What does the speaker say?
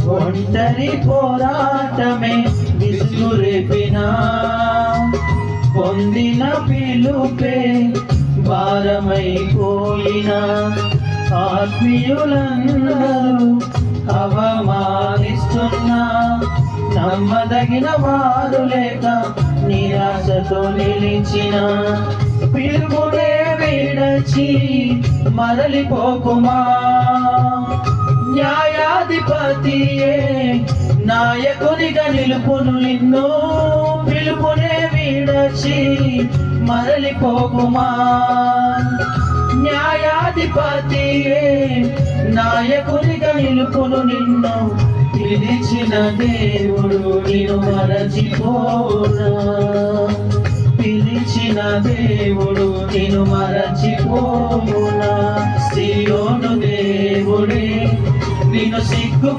ఒంటరి పోరాటమే విసుగురేపినా పొందిన పిలుపే భారమైపోయిన ఆత్మీయులందరూ అవమానిస్తున్నా నమ్మదగిన వారు లేక నిరాశతో నిలిచిన పిలుపునే విడచి మరలిపోకుమా న్యాయాధిపతియే నాయకునిగా నిలుపును నిన్ను పిలుపునే విడచి మరలిపోకుమా న్యాయాధిపతియే నాయకునిగా నిలుపును నిన్ను పిలిచిన దేవుడు నిన్ను మరచిపోనా పిలిచిన దేవుడు నిన్ను మరచిపోనా సియోను దేవుడే నిన్ను సిగ్గు